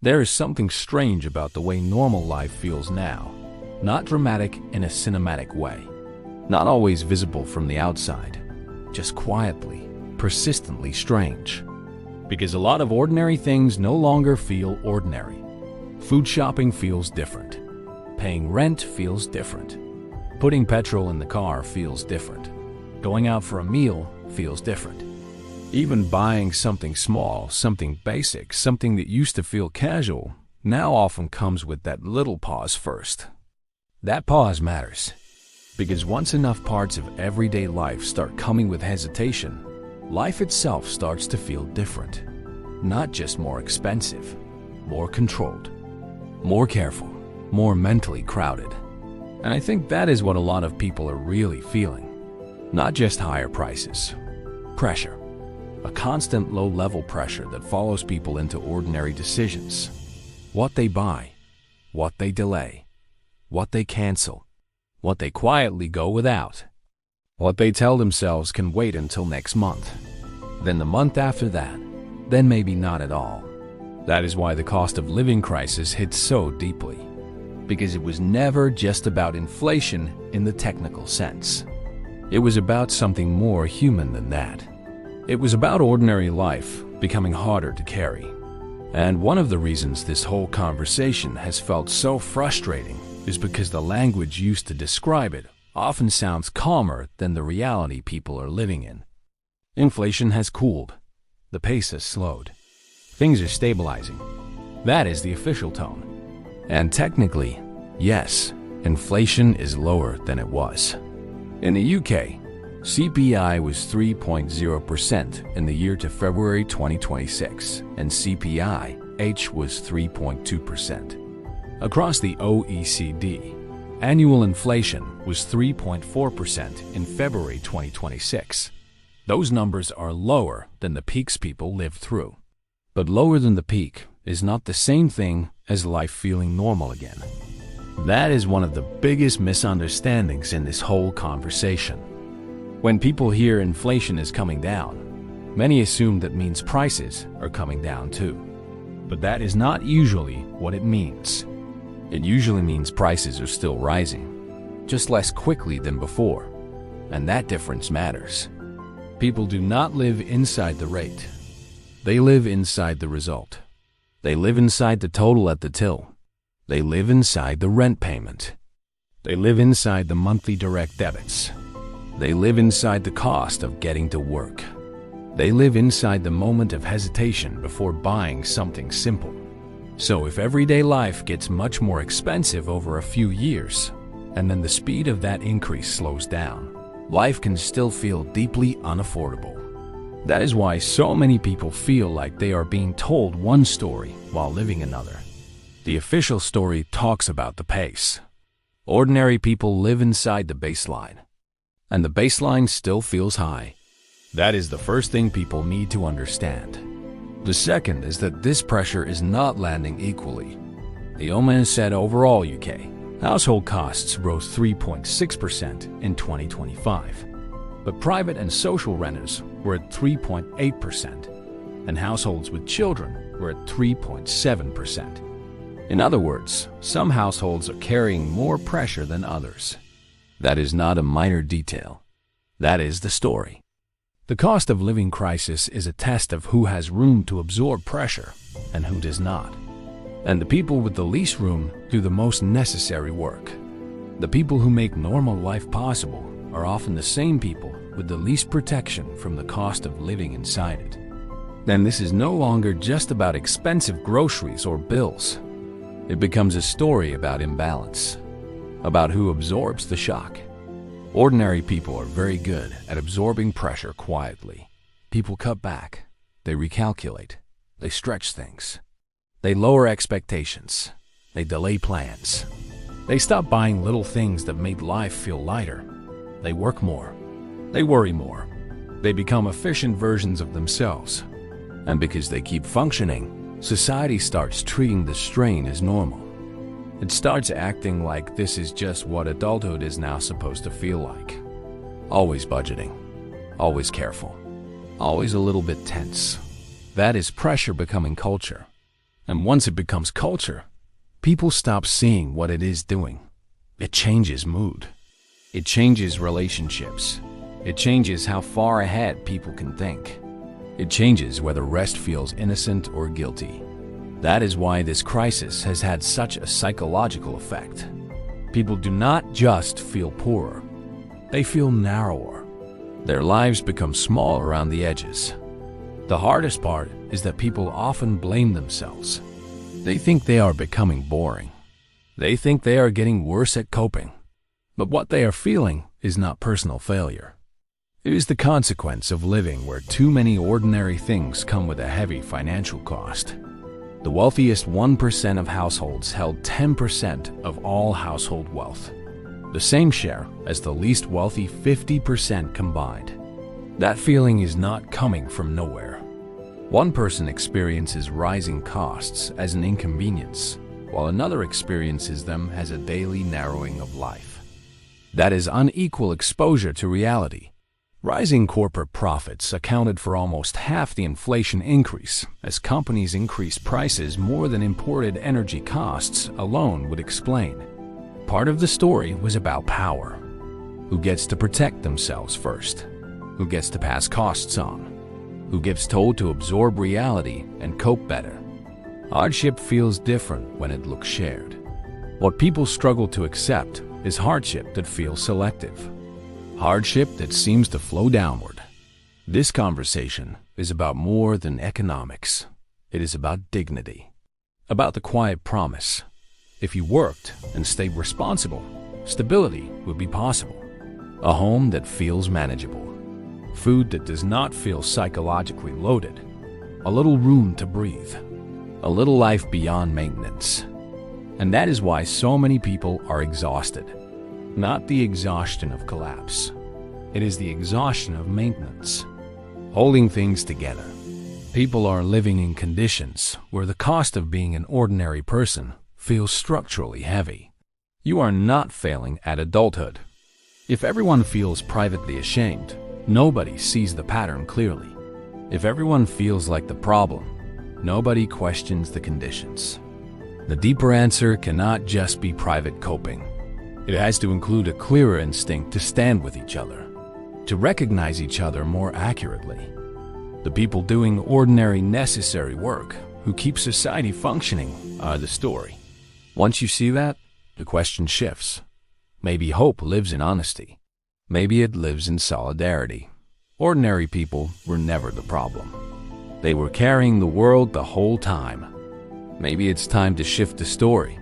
There is something strange about the way normal life feels now. Not dramatic in a cinematic way. Not always visible from the outside. Just quietly, persistently strange. Because a lot of ordinary things no longer feel ordinary. Food shopping feels different. Paying rent feels different. Putting petrol in the car feels different. Going out for a meal feels different. Even buying something small, something basic, something that used to feel casual, now often comes with that little pause first. That pause matters. Because once enough parts of everyday life start coming with hesitation, life itself starts to feel different. Not just more expensive, more controlled, more careful, more mentally crowded. And I think that is what a lot of people are really feeling. Not just higher prices, pressure. A constant low-level pressure that follows people into ordinary decisions. What they buy, what they delay, what they cancel, what they quietly go without, what they tell themselves can wait until next month, then the month after that, then maybe not at all. That is why the cost of living crisis hits so deeply. Because it was never just about inflation in the technical sense. It was about something more human than that. It was about ordinary life becoming harder to carry. And one of the reasons this whole conversation has felt so frustrating is because the language used to describe it often sounds calmer than the reality people are living in. Inflation has cooled. The pace has slowed. Things are stabilizing. That is the official tone. And technically, yes, inflation is lower than it was. In the UK, CPI was 3.0% in the year to February 2026, and CPI-H was 3.2%. Across the OECD, annual inflation was 3.4% in February 2026. Those numbers are lower than the peaks people lived through. But lower than the peak is not the same thing as life feeling normal again. That is one of the biggest misunderstandings in this whole conversation. When people hear inflation is coming down, many assume that means prices are coming down too. But that is not usually what it means. It usually means prices are still rising, just less quickly than before, and that difference matters. People do not live inside the rate. They live inside the result. They live inside the total at the till. They live inside the rent payment. They live inside the monthly direct debits. They live inside the cost of getting to work. They live inside the moment of hesitation before buying something simple. So if everyday life gets much more expensive over a few years, and then the speed of that increase slows down, life can still feel deeply unaffordable. That is why so many people feel like they are being told one story while living another. The official story talks about the pace. Ordinary people live inside the baseline. And the baseline still feels high. That is the first thing people need to understand. The second is that this pressure is not landing equally. The OMA said overall UK, household costs rose 3.6% in 2025. But private and social renters were at 3.8%, and households with children were at 3.7%. In other words, some households are carrying more pressure than others. That is not a minor detail. That is the story. The cost of living crisis is a test of who has room to absorb pressure and who does not. And the people with the least room do the most necessary work. The people who make normal life possible are often the same people with the least protection from the cost of living inside it. Then this is no longer just about expensive groceries or bills. It becomes a story about imbalance. About who absorbs the shock. Ordinary people are very good at absorbing pressure quietly. People cut back. They recalculate. They stretch things. They lower expectations. They delay plans. They stop buying little things that made life feel lighter. They work more. They worry more. They become efficient versions of themselves. And because they keep functioning, society starts treating the strain as normal. It starts acting like this is just what adulthood is now supposed to feel like. Always budgeting, always careful, always a little bit tense. That is pressure becoming culture. And once it becomes culture, people stop seeing what it is doing. It changes mood. It changes relationships. It changes how far ahead people can think. It changes whether rest feels innocent or guilty. That is why this crisis has had such a psychological effect. People do not just feel poorer. They feel narrower. Their lives become small around the edges. The hardest part is that people often blame themselves. They think they are becoming boring. They think they are getting worse at coping. But what they are feeling is not personal failure. It is the consequence of living where too many ordinary things come with a heavy financial cost. The wealthiest 1% of households held 10% of all household wealth, the same share as the least wealthy 50% combined. That feeling is not coming from nowhere. One person experiences rising costs as an inconvenience, while another experiences them as a daily narrowing of life. That is unequal exposure to reality. Rising corporate profits accounted for almost half the inflation increase, as companies increased prices more than imported energy costs alone would explain. Part of the story was about power. Who gets to protect themselves first? Who gets to pass costs on? Who gets told to absorb reality and cope better? Hardship feels different when it looks shared. What people struggle to accept is hardship that feels selective. Hardship that seems to flow downward. This conversation is about more than economics. It is about dignity. About the quiet promise. If you worked and stayed responsible, stability would be possible. A home that feels manageable. Food that does not feel psychologically loaded. A little room to breathe. A little life beyond maintenance. And that is why so many people are exhausted. Not the exhaustion of collapse. It is the exhaustion of maintenance. Holding things together. People are living in conditions where the cost of being an ordinary person feels structurally heavy. You are not failing at adulthood. If everyone feels privately ashamed, nobody sees the pattern clearly. If everyone feels like the problem, nobody questions the conditions. The deeper answer cannot just be private coping. It has to include a clearer instinct to stand with each other, to recognize each other more accurately. The people doing ordinary, necessary work who keep society functioning are the story. Once you see that, the question shifts. Maybe hope lives in honesty. Maybe it lives in solidarity. Ordinary people were never the problem. They were carrying the world the whole time. Maybe it's time to shift the story.